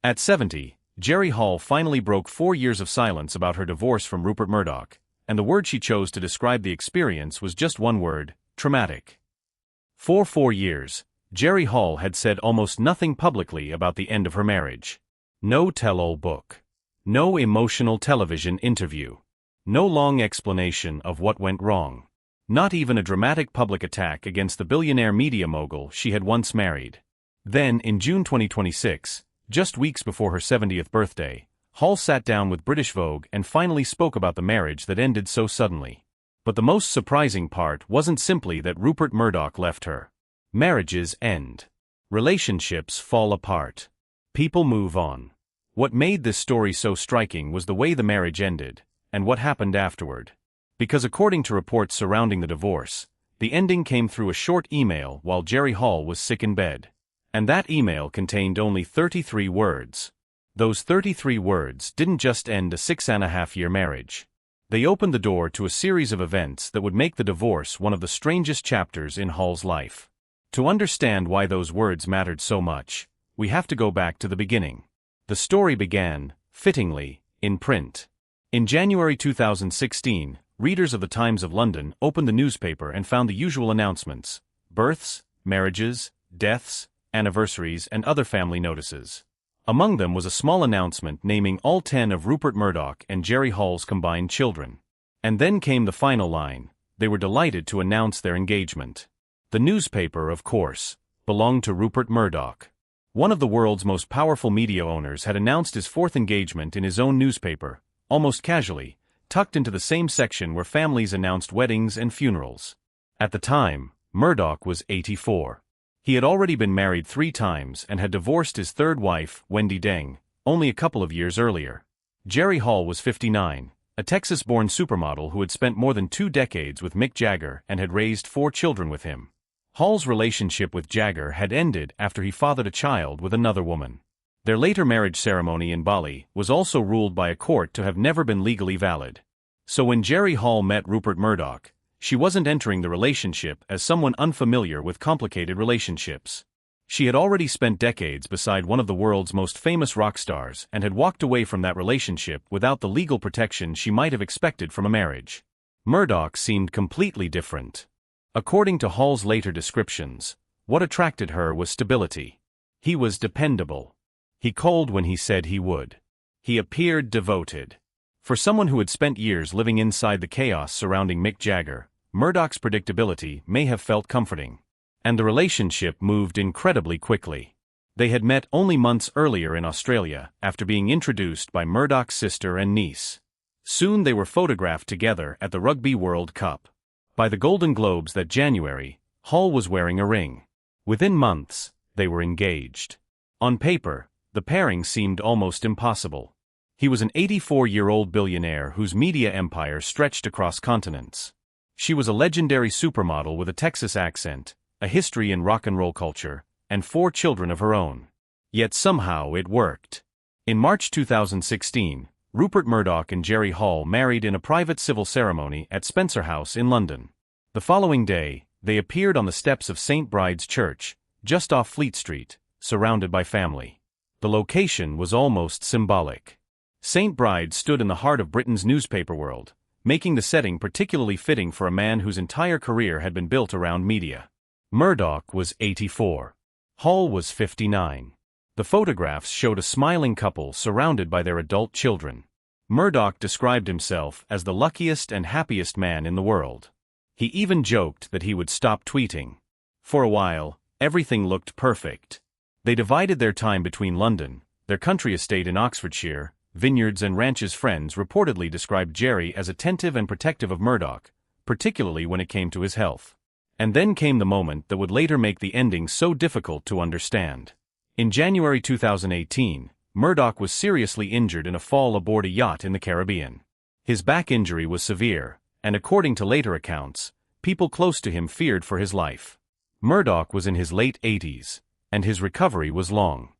At 70, Jerry Hall finally broke 4 years of silence about her divorce from Rupert Murdoch, and the word she chose to describe the experience was just one word: traumatic. For 4 years, Jerry Hall had said almost nothing publicly about the end of her marriage. No tell-all book. No emotional television interview. No long explanation of what went wrong. Not even a dramatic public attack against the billionaire media mogul she had once married. Then, in June 2026, just weeks before her 70th birthday, Hall sat down with British Vogue and finally spoke about the marriage that ended so suddenly. But the most surprising part wasn't simply that Rupert Murdoch left her. Marriages end. Relationships fall apart. People move on. What made this story so striking was the way the marriage ended, and what happened afterward. Because according to reports surrounding the divorce, the ending came through a short email while Jerry Hall was sick in bed. And that email contained only 33 words. Those 33 words didn't just end a 6.5-year marriage. They opened the door to a series of events that would make the divorce one of the strangest chapters in Hall's life. To understand why those words mattered so much, we have to go back to the beginning. The story began, fittingly, in print. In January 2016, readers of the Times of London opened the newspaper and found the usual announcements: births, marriages, deaths, anniversaries, and other family notices. Among them was a small announcement naming all 10 of Rupert Murdoch and Jerry Hall's combined children. And then came the final line: they were delighted to announce their engagement. The newspaper, of course, belonged to Rupert Murdoch. One of the world's most powerful media owners had announced his 4th engagement in his own newspaper, almost casually, tucked into the same section where families announced weddings and funerals. At the time, Murdoch was 84. He had already been married 3 times and had divorced his 3rd wife, Wendy Deng, only a couple of years earlier. Jerry Hall was 59, a Texas-born supermodel who had spent more than 2 decades with Mick Jagger and had raised 4 children with him. Hall's relationship with Jagger had ended after he fathered a child with another woman. Their later marriage ceremony in Bali was also ruled by a court to have never been legally valid. So when Jerry Hall met Rupert Murdoch, she wasn't entering the relationship as someone unfamiliar with complicated relationships. She had already spent decades beside one of the world's most famous rock stars and had walked away from that relationship without the legal protection she might have expected from a marriage. Murdoch seemed completely different. According to Hall's later descriptions, what attracted her was stability. He was dependable. He called when he said he would. He appeared devoted. For someone who had spent years living inside the chaos surrounding Mick Jagger, Murdoch's predictability may have felt comforting. And the relationship moved incredibly quickly. They had met only months earlier in Australia, after being introduced by Murdoch's sister and niece. Soon they were photographed together at the Rugby World Cup. By the Golden Globes that January, Hall was wearing a ring. Within months, they were engaged. On paper, the pairing seemed almost impossible. He was an 84-year-old billionaire whose media empire stretched across continents. She was a legendary supermodel with a Texas accent, a history in rock and roll culture, and 4 children of her own. Yet somehow it worked. In March 2016, Rupert Murdoch and Jerry Hall married in a private civil ceremony at Spencer House in London. The following day, they appeared on the steps of St. Bride's Church, just off Fleet Street, surrounded by family. The location was almost symbolic. St. Bride stood in the heart of Britain's newspaper world, making the setting particularly fitting for a man whose entire career had been built around media. Murdoch was 84. Hall was 59. The photographs showed a smiling couple surrounded by their adult children. Murdoch described himself as the luckiest and happiest man in the world. He even joked that he would stop tweeting. For a while, everything looked perfect. They divided their time between London, their country estate in Oxfordshire, vineyards and ranches. Friends reportedly described Jerry as attentive and protective of Murdoch, particularly when it came to his health. And then came the moment that would later make the ending so difficult to understand. In January 2018, Murdoch was seriously injured in a fall aboard a yacht in the Caribbean. His back injury was severe, and according to later accounts, people close to him feared for his life. Murdoch was in his late 80s, and his recovery was long.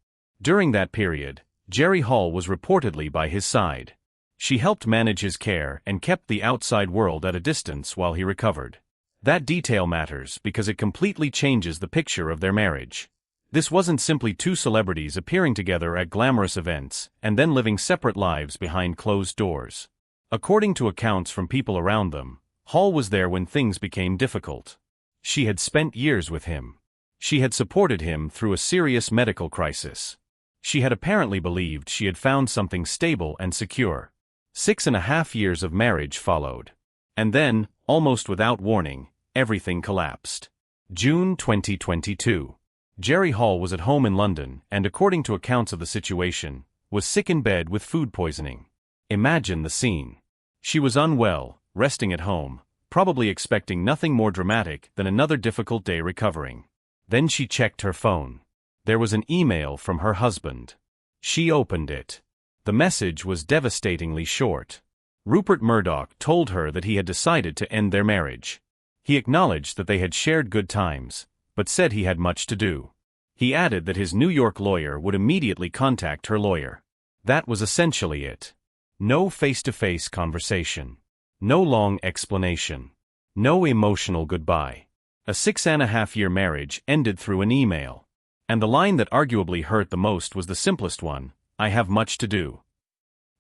During that period, Jerry Hall was reportedly by his side. She helped manage his care and kept the outside world at a distance while he recovered. That detail matters because it completely changes the picture of their marriage. This wasn't simply two celebrities appearing together at glamorous events and then living separate lives behind closed doors. According to accounts from people around them, Hall was there when things became difficult. She had spent years with him. She had supported him through a serious medical crisis. She had apparently believed she had found something stable and secure. 6.5 years of marriage followed. And then, almost without warning, everything collapsed. June 2022. Jerry Hall was at home in London and, according to accounts of the situation, was sick in bed with food poisoning. Imagine the scene. She was unwell, resting at home, probably expecting nothing more dramatic than another difficult day recovering. Then she checked her phone. There was an email from her husband. She opened it. The message was devastatingly short. Rupert Murdoch told her that he had decided to end their marriage. He acknowledged that they had shared good times, but said he had much to do. He added that his New York lawyer would immediately contact her lawyer. That was essentially it. No face-to-face conversation. No long explanation. No emotional goodbye. A 6.5-year marriage ended through an email. And the line that arguably hurt the most was the simplest one: "I have much to do."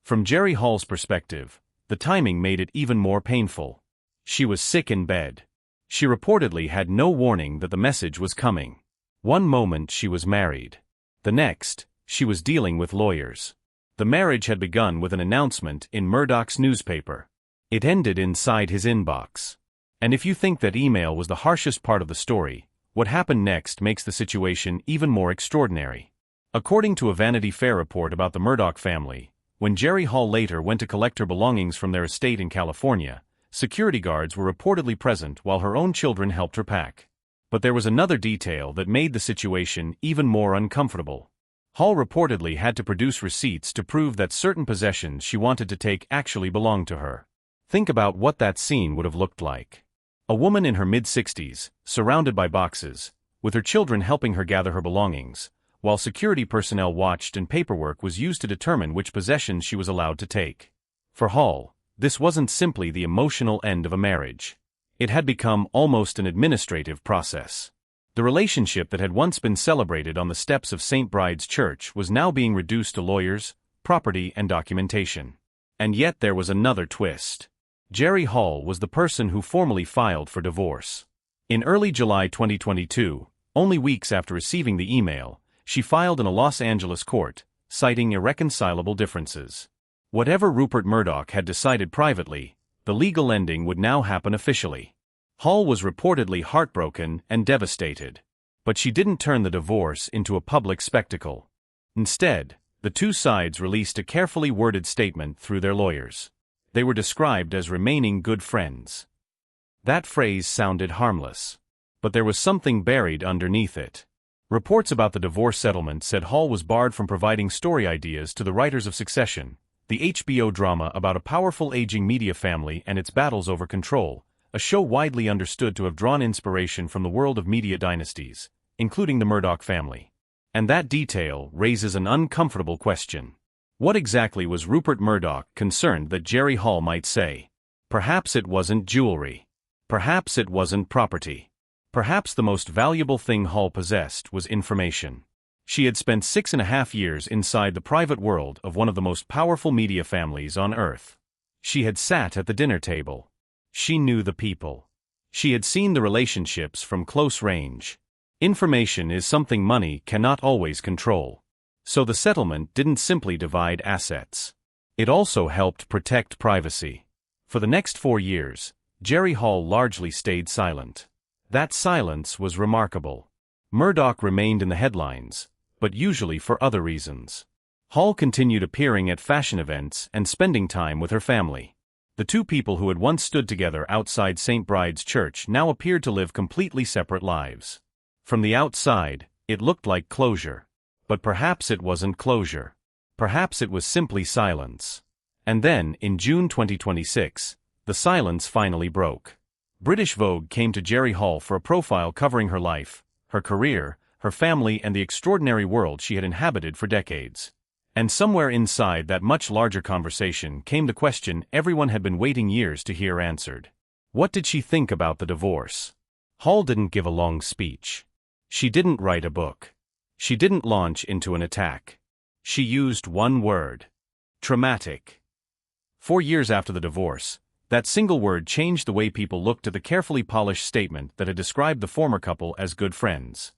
From Jerry Hall's perspective, the timing made it even more painful. She was sick in bed. She reportedly had no warning that the message was coming. One moment she was married. The next, she was dealing with lawyers. The marriage had begun with an announcement in Murdoch's newspaper. It ended inside his inbox. And if you think that email was the harshest part of the story, what happened next makes the situation even more extraordinary. According to a Vanity Fair report about the Murdoch family, when Jerry Hall later went to collect her belongings from their estate in California, security guards were reportedly present while her own children helped her pack. But there was another detail that made the situation even more uncomfortable. Hall reportedly had to produce receipts to prove that certain possessions she wanted to take actually belonged to her. Think about what that scene would have looked like. A woman in her mid-60s, surrounded by boxes, with her children helping her gather her belongings, while security personnel watched and paperwork was used to determine which possessions she was allowed to take. For Hall, this wasn't simply the emotional end of a marriage. It had become almost an administrative process. The relationship that had once been celebrated on the steps of St. Bride's Church was now being reduced to lawyers, property, and documentation. And yet there was another twist. Jerry Hall was the person who formally filed for divorce. In early July 2022, only weeks after receiving the email, she filed in a Los Angeles court, citing irreconcilable differences. Whatever Rupert Murdoch had decided privately, the legal ending would now happen officially. Hall was reportedly heartbroken and devastated. But she didn't turn the divorce into a public spectacle. Instead, the two sides released a carefully worded statement through their lawyers. They were described as remaining good friends. That phrase sounded harmless. But there was something buried underneath it. Reports about the divorce settlement said Hall was barred from providing story ideas to the writers of Succession, the HBO drama about a powerful aging media family and its battles over control, a show widely understood to have drawn inspiration from the world of media dynasties, including the Murdoch family. And that detail raises an uncomfortable question. What exactly was Rupert Murdoch concerned that Jerry Hall might say? Perhaps it wasn't jewelry. Perhaps it wasn't property. Perhaps the most valuable thing Hall possessed was information. She had spent 6.5 years inside the private world of one of the most powerful media families on Earth. She had sat at the dinner table. She knew the people. She had seen the relationships from close range. Information is something money cannot always control. So the settlement didn't simply divide assets. It also helped protect privacy. For the next 4 years, Jerry Hall largely stayed silent. That silence was remarkable. Murdoch remained in the headlines, but usually for other reasons. Hall continued appearing at fashion events and spending time with her family. The two people who had once stood together outside St. Bride's Church now appeared to live completely separate lives. From the outside, it looked like closure. But perhaps it wasn't closure. Perhaps it was simply silence. And then, in June 2026, the silence finally broke. British Vogue came to Jerry Hall for a profile covering her life, her career, her family, and the extraordinary world she had inhabited for decades. And somewhere inside that much larger conversation came the question everyone had been waiting years to hear answered. What did she think about the divorce? Hall didn't give a long speech. She didn't write a book. She didn't launch into an attack. She used one word. Traumatic. 4 years after the divorce, that single word changed the way people looked at the carefully polished statement that had described the former couple as good friends.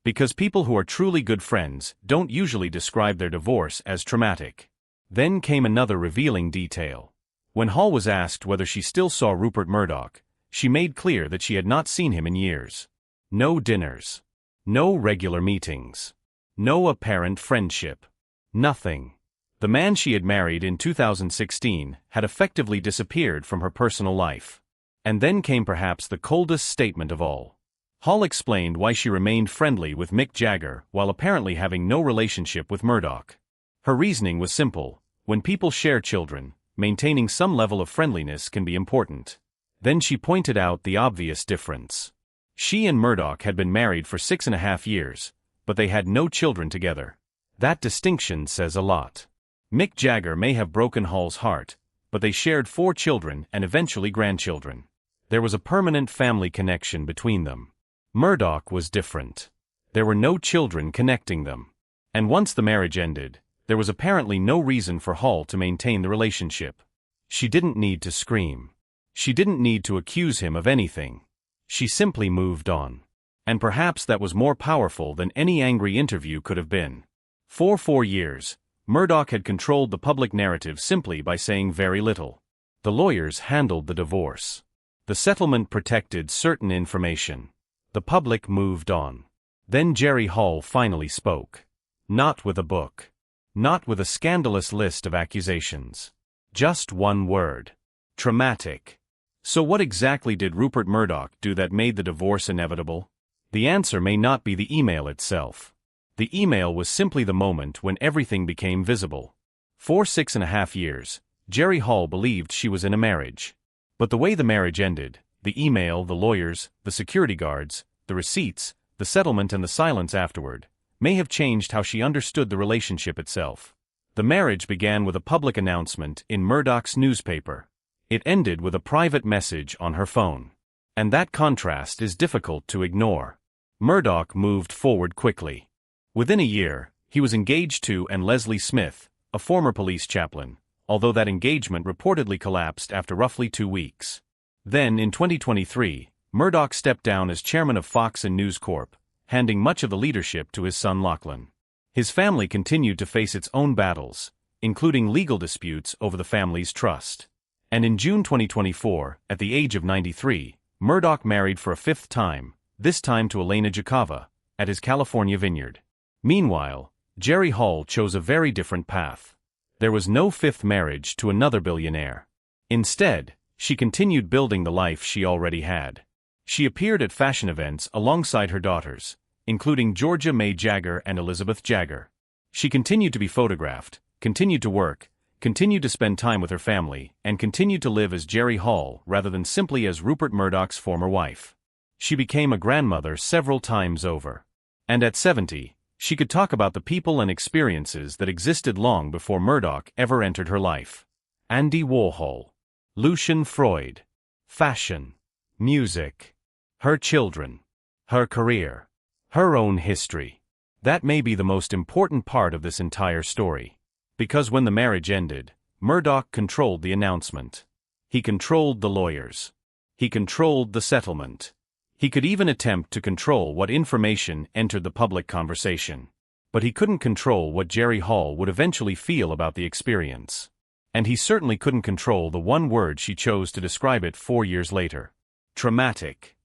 Because people who are truly good friends don't usually describe their divorce as traumatic. Then came another revealing detail. When Hall was asked whether she still saw Rupert Murdoch, she made clear that she had not seen him in years. No dinners. No regular meetings. No apparent friendship. Nothing. The man she had married in 2016 had effectively disappeared from her personal life. And then came perhaps the coldest statement of all. Hall explained why she remained friendly with Mick Jagger while apparently having no relationship with Murdoch. Her reasoning was simple: when people share children, maintaining some level of friendliness can be important. Then she pointed out the obvious difference. She and Murdoch had been married for 6.5 years, but they had no children together. That distinction says a lot. Mick Jagger may have broken Hall's heart, but they shared 4 children and eventually grandchildren. There was a permanent family connection between them. Murdoch was different. There were no children connecting them. And once the marriage ended, there was apparently no reason for Hall to maintain the relationship. She didn't need to scream. She didn't need to accuse him of anything. She simply moved on. And perhaps that was more powerful than any angry interview could have been. For 4 years, Murdoch had controlled the public narrative simply by saying very little. The lawyers handled the divorce. The settlement protected certain information. The public moved on. Then Jerry Hall finally spoke. Not with a book. Not with a scandalous list of accusations. Just one word. Traumatic. So what exactly did Rupert Murdoch do that made the divorce inevitable? The answer may not be the email itself. The email was simply the moment when everything became visible. For 6.5 years, Jerry Hall believed she was in a marriage. But the way the marriage ended, the email, the lawyers, the security guards, the receipts, the settlement and the silence afterward, may have changed how she understood the relationship itself. The marriage began with a public announcement in Murdoch's newspaper. It ended with a private message on her phone. And that contrast is difficult to ignore. Murdoch moved forward quickly. Within a year, he was engaged to Leslie Smith, a former police chaplain, although that engagement reportedly collapsed after roughly 2 weeks. Then, in 2023, Murdoch stepped down as chairman of Fox and News Corp, handing much of the leadership to his son Lachlan. His family continued to face its own battles, including legal disputes over the family's trust. And in June 2024, at the age of 93, Murdoch married for a 5th time, this time to Elena Jakava, at his California vineyard. Meanwhile, Jerry Hall chose a very different path. There was no 5th marriage to another billionaire. Instead, she continued building the life she already had. She appeared at fashion events alongside her daughters, including Georgia May Jagger and Elizabeth Jagger. She continued to be photographed, continued to work, continued to spend time with her family, and continued to live as Jerry Hall rather than simply as Rupert Murdoch's former wife. She became a grandmother several times over. And at 70, she could talk about the people and experiences that existed long before Murdoch ever entered her life. Andy Warhol, Lucian Freud, fashion, music, her children, her career, her own history. That may be the most important part of this entire story. Because when the marriage ended, Murdoch controlled the announcement. He controlled the lawyers. He controlled the settlement. He could even attempt to control what information entered the public conversation. But he couldn't control what Jerry Hall would eventually feel about the experience. And he certainly couldn't control the one word she chose to describe it 4 years later. Traumatic.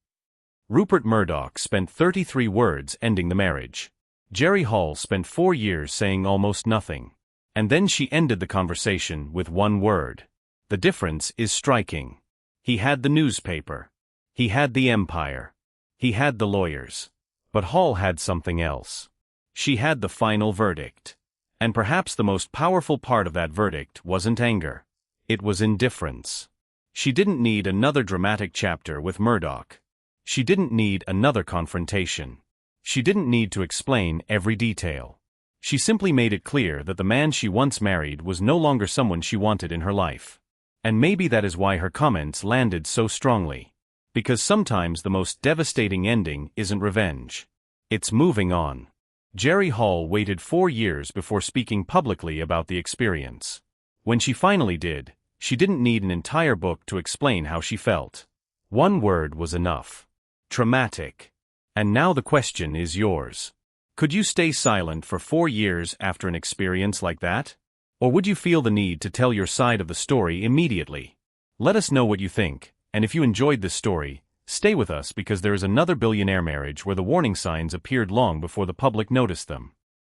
Rupert Murdoch spent 33 words ending the marriage. Jerry Hall spent 4 years saying almost nothing. And then she ended the conversation with one word. The difference is striking. He had the newspaper. He had the empire. He had the lawyers. But Hall had something else. She had the final verdict. And perhaps the most powerful part of that verdict wasn't anger. It was indifference. She didn't need another dramatic chapter with Murdoch. She didn't need another confrontation. She didn't need to explain every detail. She simply made it clear that the man she once married was no longer someone she wanted in her life. And maybe that is why her comments landed so strongly. Because sometimes the most devastating ending isn't revenge. It's moving on. Jerry Hall waited 4 years before speaking publicly about the experience. When she finally did, she didn't need an entire book to explain how she felt. One word was enough. Traumatic. And now the question is yours. Could you stay silent for 4 years after an experience like that? Or would you feel the need to tell your side of the story immediately? Let us know what you think, and if you enjoyed this story, stay with us because there is another billionaire marriage where the warning signs appeared long before the public noticed them.